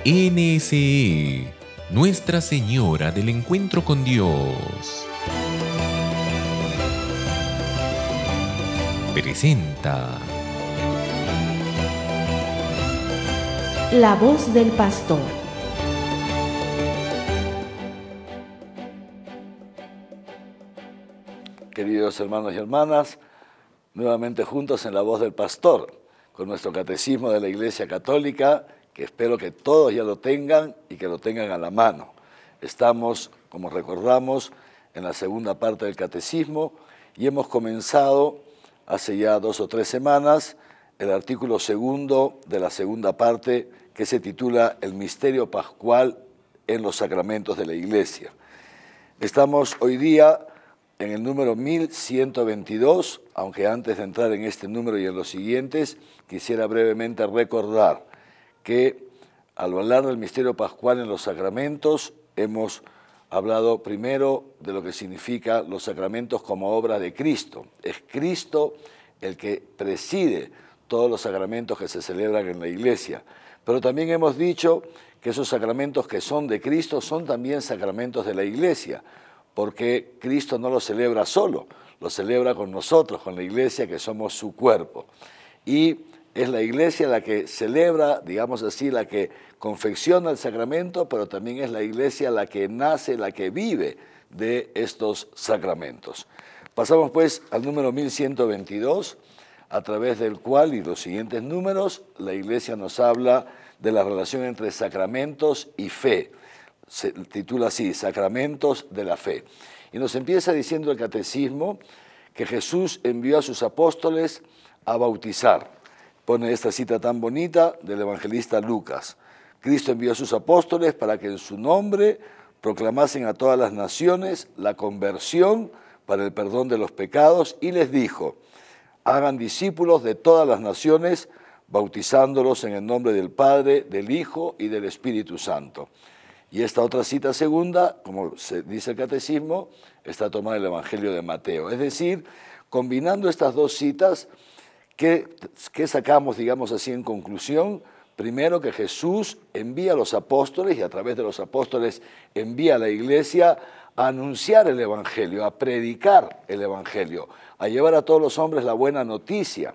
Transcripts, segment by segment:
NSE, Nuestra Señora del Encuentro con Dios, presenta La voz del pastor. Queridos hermanos y hermanas, nuevamente juntos en La voz del pastor, con nuestro catecismo de la Iglesia Católica, que espero que todos ya lo tengan y que lo tengan a la mano. Estamos, como recordamos, en la segunda parte del catecismo y hemos comenzado hace ya 2 o 3 semanas el artículo segundo de la segunda parte, que se titula El misterio pascual en los sacramentos de la Iglesia. Estamos hoy día en el número 1122, aunque antes de entrar en este número y en los siguientes, quisiera brevemente recordar que al hablar del misterio pascual en los sacramentos, hemos hablado primero de lo que significa los sacramentos como obra de Cristo. Es Cristo el que preside todos los sacramentos que se celebran en la Iglesia. Pero también hemos dicho que esos sacramentos que son de Cristo son también sacramentos de la Iglesia, porque Cristo no los celebra solo, los celebra con nosotros, con la Iglesia, que somos su cuerpo. Y es la Iglesia la que celebra, digamos así, la que confecciona el sacramento, pero también es la Iglesia la que nace, la que vive de estos sacramentos. Pasamos pues al número 1122, a través del cual, y los siguientes números, la Iglesia nos habla de la relación entre sacramentos y fe. Se titula así, Sacramentos de la Fe. Y nos empieza diciendo el catecismo que Jesús envió a sus apóstoles a bautizar. Pone esta cita tan bonita del evangelista Lucas. Cristo envió a sus apóstoles para que en su nombre proclamasen a todas las naciones la conversión para el perdón de los pecados y les dijo: hagan discípulos de todas las naciones, bautizándolos en el nombre del Padre, del Hijo y del Espíritu Santo. Y esta otra cita segunda, como se dice el catecismo, está tomada del Evangelio de Mateo. Es decir, combinando estas dos citas, ¿qué sacamos, digamos así, en conclusión? Primero, que Jesús envía a los apóstoles y a través de los apóstoles envía a la Iglesia a anunciar el Evangelio, a predicar el Evangelio, a llevar a todos los hombres la buena noticia.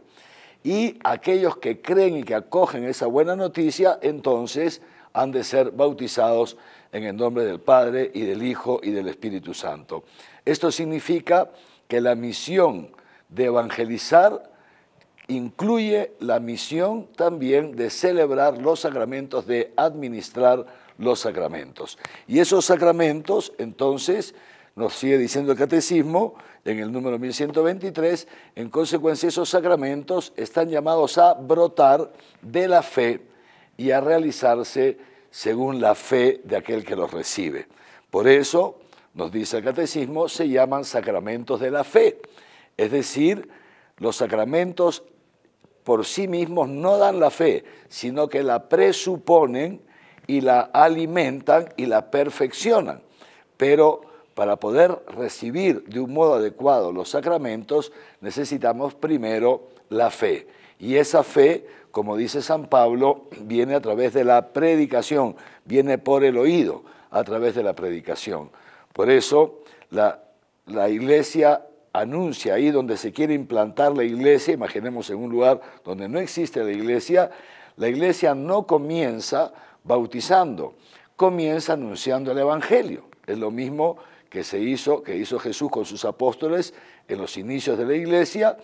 Y aquellos que creen y que acogen esa buena noticia, entonces han de ser bautizados en el nombre del Padre y del Hijo y del Espíritu Santo. Esto significa que la misión de evangelizar incluye la misión también de celebrar los sacramentos, de administrar los sacramentos. Y esos sacramentos, entonces, nos sigue diciendo el catecismo, en el número 1123, en consecuencia esos sacramentos están llamados a brotar de la fe y a realizarse según la fe de aquel que los recibe. Por eso, nos dice el catecismo, se llaman sacramentos de la fe. Es decir, los sacramentos por sí mismos no dan la fe, sino que la presuponen y la alimentan y la perfeccionan. Pero para poder recibir de un modo adecuado los sacramentos, necesitamos primero la fe. Y esa fe, como dice San Pablo, viene a través de la predicación, viene por el oído, a través de la predicación. Por eso la Iglesia anuncia ahí donde se quiere implantar la Iglesia, imaginemos en un lugar donde no existe la Iglesia no comienza bautizando, comienza anunciando el Evangelio. Es lo mismo que hizo Jesús con sus apóstoles en los inicios de la Iglesia,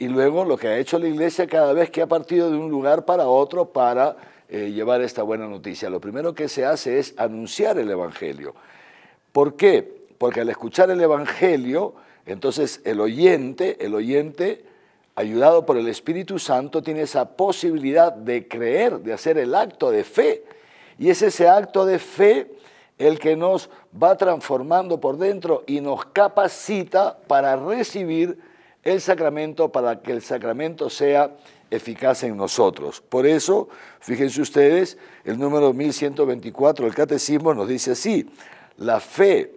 y luego lo que ha hecho la Iglesia cada vez que ha partido de un lugar para otro para llevar esta buena noticia. Lo primero que se hace es anunciar el Evangelio. ¿Por qué? Porque al escuchar el Evangelio, entonces el oyente, ayudado por el Espíritu Santo, tiene esa posibilidad de creer, de hacer el acto de fe. Y es ese acto de fe el que nos va transformando por dentro y nos capacita para recibir el sacramento, para que el sacramento sea eficaz en nosotros. Por eso, fíjense ustedes, el número 1124 del Catecismo nos dice así: la fe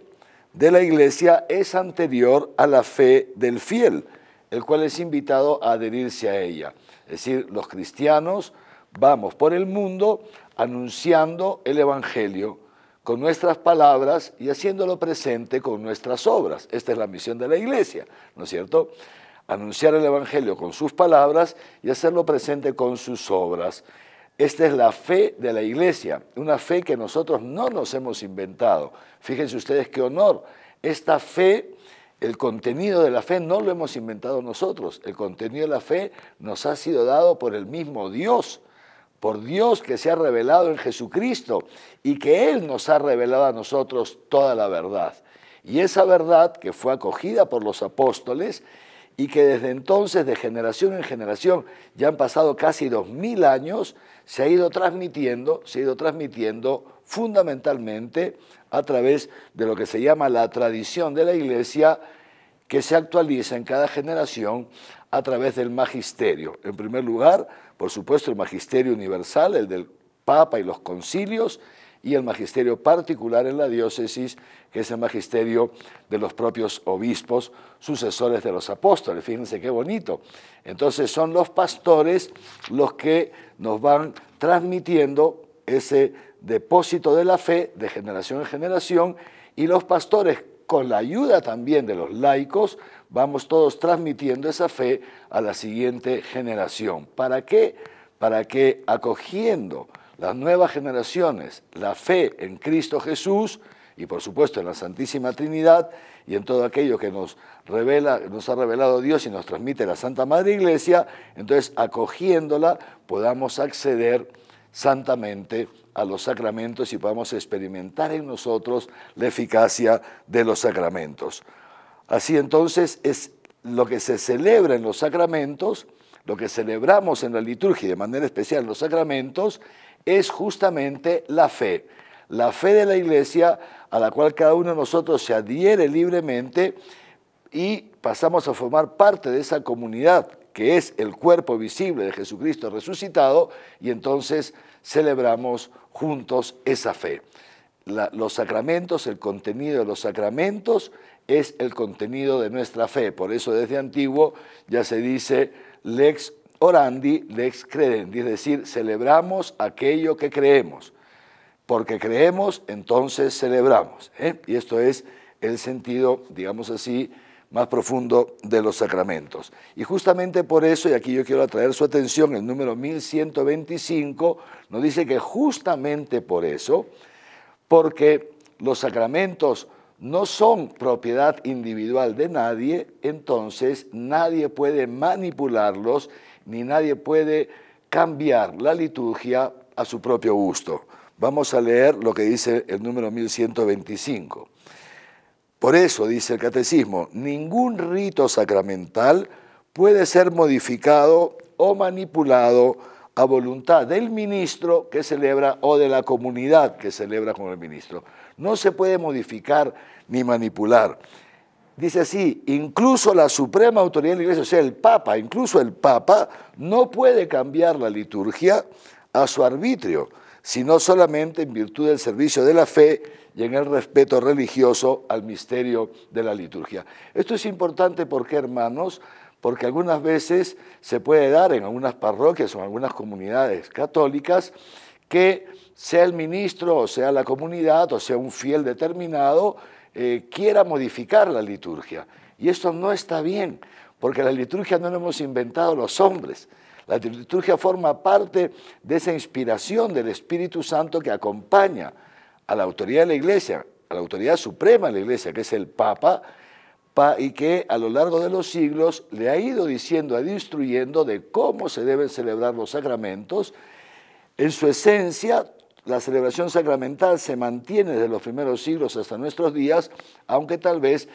de la Iglesia es anterior a la fe del fiel, el cual es invitado a adherirse a ella. Es decir, los cristianos vamos por el mundo anunciando el Evangelio con nuestras palabras y haciéndolo presente con nuestras obras. Esta es la misión de la iglesia, ¿no es cierto? Anunciar el Evangelio con sus palabras y hacerlo presente con sus obras. Esta es la fe de la iglesia, una fe que nosotros no nos hemos inventado. Fíjense ustedes qué honor. Esta fe, el contenido de la fe no lo hemos inventado nosotros. El contenido de la fe nos ha sido dado por el mismo Dios, por Dios que se ha revelado en Jesucristo y que Él nos ha revelado a nosotros toda la verdad. Y esa verdad que fue acogida por los apóstoles y que desde entonces, de generación en generación, ya han pasado casi 2000 años, se ha ido transmitiendo fundamentalmente a través de lo que se llama la tradición de la iglesia, que se actualiza en cada generación a través del magisterio. En primer lugar, por supuesto, el magisterio universal, el del Papa y los concilios, y el magisterio particular en la diócesis, que es el magisterio de los propios obispos, sucesores de los apóstoles. Fíjense qué bonito. Entonces son los pastores los que nos van transmitiendo ese depósito de la fe de generación en generación, y los pastores, con la ayuda también de los laicos, vamos todos transmitiendo esa fe a la siguiente generación. ¿Para qué? Para que, acogiendo las nuevas generaciones la fe en Cristo Jesús y por supuesto en la Santísima Trinidad y en todo aquello que nos ha revelado Dios y nos transmite la Santa Madre Iglesia, entonces acogiéndola podamos acceder santamente a los sacramentos y podamos experimentar en nosotros la eficacia de los sacramentos. Así entonces es lo que se celebra en los sacramentos, lo que celebramos en la liturgia y de manera especial en los sacramentos, es justamente la fe de la iglesia a la cual cada uno de nosotros se adhiere libremente y pasamos a formar parte de esa comunidad que es el cuerpo visible de Jesucristo resucitado, y entonces celebramos juntos esa fe. Los sacramentos, el contenido de los sacramentos es el contenido de nuestra fe. Por eso desde antiguo ya se dice lex orandi, lex credendi, es decir, celebramos aquello que creemos. Porque creemos, entonces celebramos. Y esto es el sentido, digamos así, más profundo de los sacramentos. Y justamente por eso, y aquí yo quiero atraer su atención, el número 1125 nos dice que justamente por eso, porque los sacramentos no son propiedad individual de nadie, entonces nadie puede manipularlos, ni nadie puede cambiar la liturgia a su propio gusto. Vamos a leer lo que dice el número 1125. Por eso, dice el Catecismo, ningún rito sacramental puede ser modificado o manipulado a voluntad del ministro que celebra o de la comunidad que celebra con el ministro. No se puede modificar ni manipular. Dice así, incluso la suprema autoridad de la Iglesia, o sea, el Papa, incluso el Papa no puede cambiar la liturgia a su arbitrio, sino solamente en virtud del servicio de la fe y en el respeto religioso al misterio de la liturgia. Esto es importante porque, hermanos, porque algunas veces se puede dar en algunas parroquias o en algunas comunidades católicas que sea el ministro o sea la comunidad o sea un fiel determinado quiera modificar la liturgia. Y esto no está bien, porque la liturgia no la hemos inventado los hombres. La liturgia forma parte de esa inspiración del Espíritu Santo que acompaña a la autoridad de la Iglesia, a la autoridad suprema de la Iglesia, que es el Papa, y que a lo largo de los siglos le ha ido diciendo, ha ido instruyendo de cómo se deben celebrar los sacramentos. En su esencia, la celebración sacramental se mantiene desde los primeros siglos hasta nuestros días, aunque tal vez,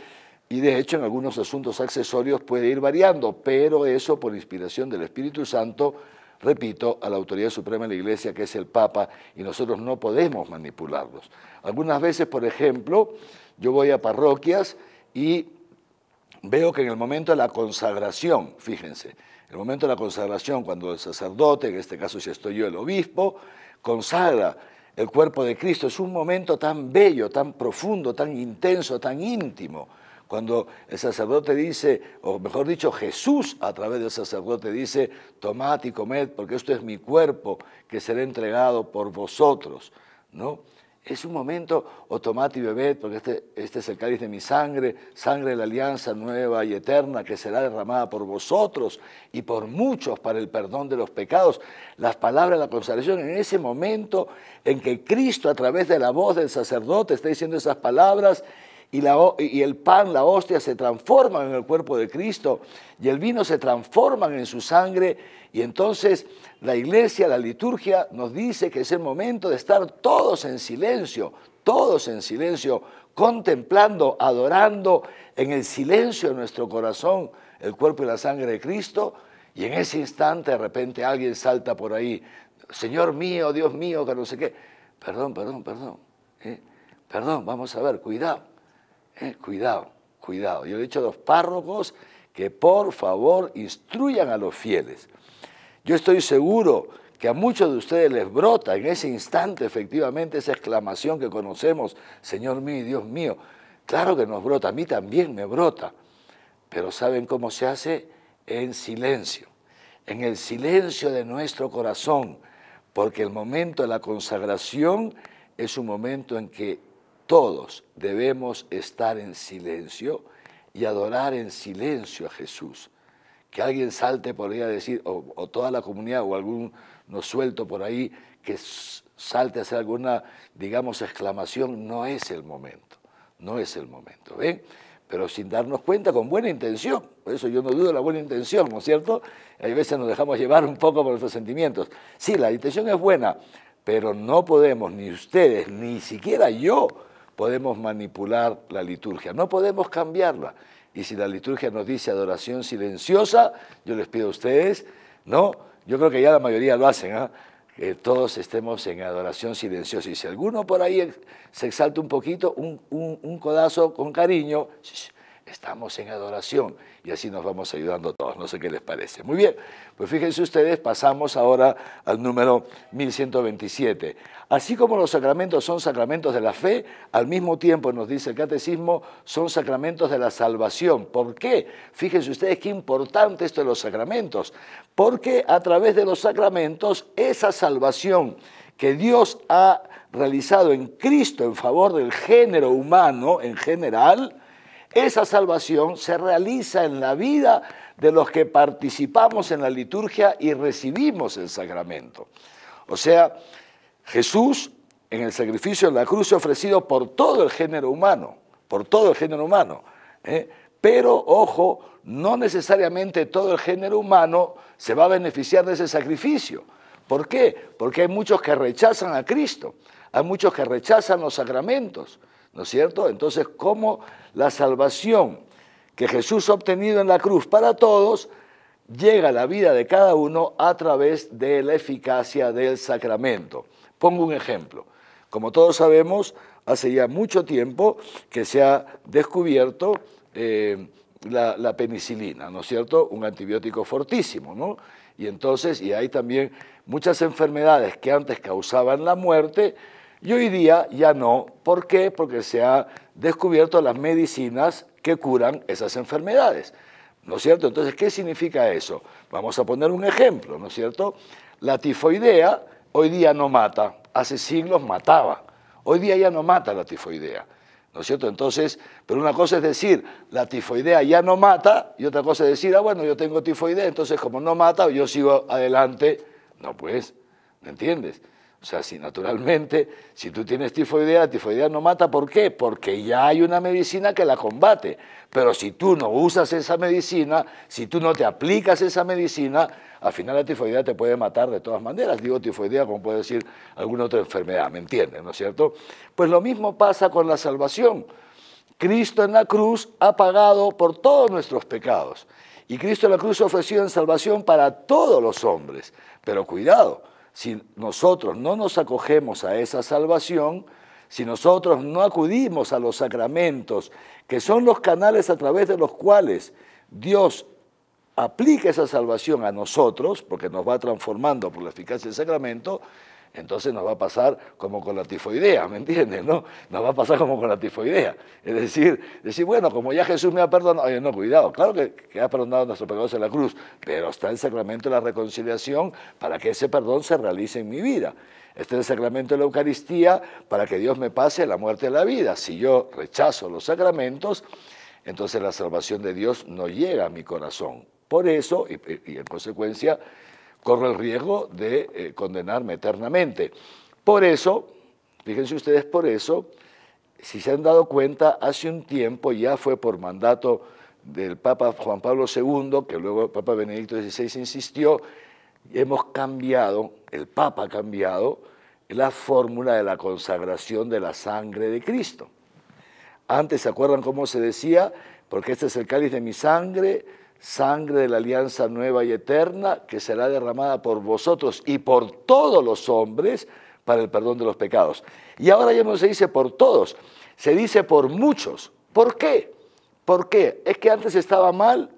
y de hecho en algunos asuntos accesorios puede ir variando, pero eso por inspiración del Espíritu Santo, repito, a la autoridad suprema de la Iglesia, que es el Papa, y nosotros no podemos manipularlos. Algunas veces, por ejemplo, yo voy a parroquias y veo que en el momento de la consagración, fíjense, en el momento de la consagración, cuando el sacerdote, en este caso si estoy yo el obispo, consagra el cuerpo de Cristo, es un momento tan bello, tan profundo, tan intenso, tan íntimo, Cuando el sacerdote dice, o mejor dicho, Jesús a través del sacerdote dice, tomad y comed, porque esto es mi cuerpo que será entregado por vosotros, ¿no? Es un momento, o tomad y bebed, porque este es el cáliz de mi sangre, sangre de la alianza nueva y eterna que será derramada por vosotros y por muchos para el perdón de los pecados. Las palabras de la consagración, en ese momento en que Cristo a través de la voz del sacerdote está diciendo esas palabras, y el pan, la hostia se transforman en el cuerpo de Cristo y el vino se transforman en su sangre, y entonces la iglesia, la liturgia nos dice que es el momento de estar todos en silencio, contemplando, adorando en el silencio de nuestro corazón el cuerpo y la sangre de Cristo, y en ese instante de repente alguien salta por ahí, Señor mío, Dios mío, que no sé qué, perdón, vamos a ver, cuidado. Cuidado. Yo le he dicho a los párrocos que por favor instruyan a los fieles. Yo estoy seguro que a muchos de ustedes les brota en ese instante efectivamente esa exclamación que conocemos, Señor mío y Dios mío. Claro que nos brota, a mí también me brota. Pero ¿saben cómo se hace? En silencio, en el silencio de nuestro corazón, porque el momento de la consagración es un momento en que todos debemos estar en silencio y adorar en silencio a Jesús. Que alguien salte por ahí a decir, o toda la comunidad, o alguno suelto por ahí, que salte a hacer alguna, digamos, exclamación, no es el momento, ¿ven? Pero sin darnos cuenta, con buena intención. Por eso yo no dudo de la buena intención, ¿no es cierto? Hay veces nos dejamos llevar un poco por nuestros sentimientos. Sí, la intención es buena, pero no podemos, ni ustedes, ni siquiera yo, podemos manipular la liturgia, no podemos cambiarla. Y si la liturgia nos dice adoración silenciosa, yo les pido a ustedes, ¿no? Yo creo que ya la mayoría lo hacen, ¿eh? Que todos estemos en adoración silenciosa. Y si alguno por ahí se exalta un poquito, un codazo con cariño, estamos en adoración, y así nos vamos ayudando todos. No sé qué les parece. Muy bien, pues fíjense ustedes, pasamos ahora al número 1127. Así como los sacramentos son sacramentos de la fe, al mismo tiempo, nos dice el catecismo, son sacramentos de la salvación. ¿Por qué? Fíjense ustedes qué importante esto de los sacramentos, porque a través de los sacramentos, esa salvación que Dios ha realizado en Cristo en favor del género humano en general, esa salvación se realiza en la vida de los que participamos en la liturgia y recibimos el sacramento. O sea, Jesús en el sacrificio de la cruz se ha ofrecido por todo el género humano, Pero, ojo, no necesariamente todo el género humano se va a beneficiar de ese sacrificio. ¿Por qué? Porque hay muchos que rechazan a Cristo, hay muchos que rechazan los sacramentos, ¿no es cierto? Entonces, ¿cómo la salvación que Jesús ha obtenido en la cruz para todos llega a la vida de cada uno a través de la eficacia del sacramento? Pongo un ejemplo. Como todos sabemos, hace ya mucho tiempo que se ha descubierto la penicilina, ¿no es cierto? Un antibiótico fortísimo, ¿no? Y entonces, y hay también muchas enfermedades que antes causaban la muerte, y hoy día ya no. ¿Por qué? Porque se han descubierto las medicinas que curan esas enfermedades, ¿no es cierto? Entonces, ¿qué significa eso? Vamos a poner un ejemplo, ¿no es cierto? La tifoidea hoy día no mata, hace siglos mataba, hoy día ya no mata la tifoidea, ¿no es cierto? Entonces, pero una cosa es decir, la tifoidea ya no mata, y otra cosa es decir, bueno, yo tengo tifoidea, entonces como no mata, yo sigo adelante. No, pues, ¿me entiendes? O sea, si naturalmente, si tú tienes tifoidea, la tifoidea no mata, ¿por qué? Porque ya hay una medicina que la combate. Pero si tú no usas esa medicina, si tú no te aplicas esa medicina, al final la tifoidea te puede matar de todas maneras. Digo tifoidea como puede decir alguna otra enfermedad, ¿me entienden? ¿No es cierto? Pues lo mismo pasa con la salvación. Cristo en la cruz ha pagado por todos nuestros pecados. Y Cristo en la cruz ha ofrecido en salvación para todos los hombres. Pero cuidado, si nosotros no nos acogemos a esa salvación, si nosotros no acudimos a los sacramentos, que son los canales a través de los cuales Dios aplica esa salvación a nosotros, porque nos va transformando por la eficacia del sacramento, entonces nos va a pasar como con la tifoidea, ¿me entiendes? ¿No? Nos va a pasar como con la tifoidea. Es decir, bueno, como ya Jesús me ha perdonado, oye, no, cuidado, claro que ha perdonado nuestros pecados en la cruz, pero está el sacramento de la reconciliación para que ese perdón se realice en mi vida. Está el sacramento de la Eucaristía para que Dios me pase la muerte a la vida. Si yo rechazo los sacramentos, entonces la salvación de Dios no llega a mi corazón. Por eso, y en consecuencia, corro el riesgo de condenarme eternamente. Por eso, fíjense ustedes, por eso, si se han dado cuenta, hace un tiempo, ya fue por mandato del Papa Juan Pablo II, que luego el Papa Benedicto XVI insistió, hemos cambiado, el Papa ha cambiado, la fórmula de la consagración de la sangre de Cristo. Antes, ¿se acuerdan cómo se decía? Porque este es el cáliz de mi sangre, sangre de la alianza nueva y eterna, que será derramada por vosotros y por todos los hombres para el perdón de los pecados. Y ahora ya no se dice por todos, se dice por muchos. ¿Por qué? ¿Por qué? ¿Es que antes estaba mal?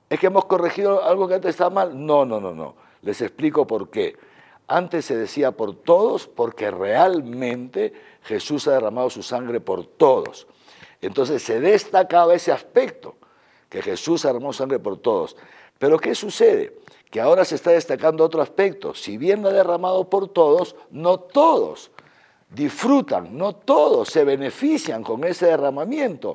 ¿Es que hemos corregido algo que antes estaba mal? No. Les explico por qué. Antes se decía por todos porque realmente Jesús ha derramado su sangre por todos. Entonces se destacaba ese aspecto, que Jesús derramó sangre por todos. Pero ¿qué sucede? Que ahora se está destacando otro aspecto. Si bien lo ha derramado por todos, no todos disfrutan, no todos se benefician con ese derramamiento.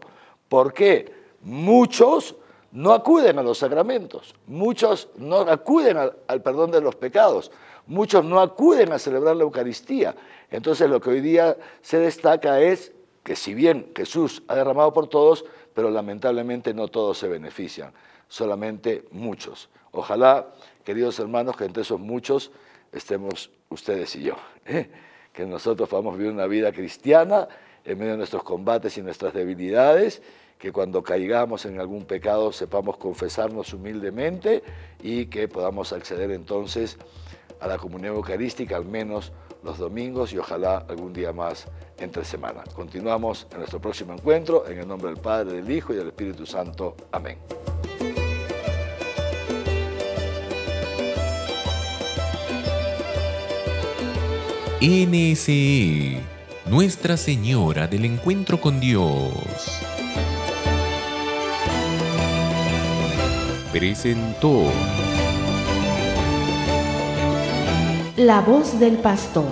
¿Por qué? Muchos no acuden a los sacramentos, muchos no acuden al perdón de los pecados, muchos no acuden a celebrar la Eucaristía. Entonces lo que hoy día se destaca es que si bien Jesús ha derramado por todos, pero lamentablemente no todos se benefician, solamente muchos. Ojalá, queridos hermanos, que entre esos muchos estemos ustedes y yo, que nosotros podamos vivir una vida cristiana en medio de nuestros combates y nuestras debilidades, que cuando caigamos en algún pecado sepamos confesarnos humildemente y que podamos acceder entonces a la comunión eucarística, al menos los domingos y ojalá algún día más entre semana. Continuamos en nuestro próximo encuentro, en el nombre del Padre, del Hijo y del Espíritu Santo. Amén. NSE, Nuestra Señora del Encuentro con Dios, presentó La voz del pastor.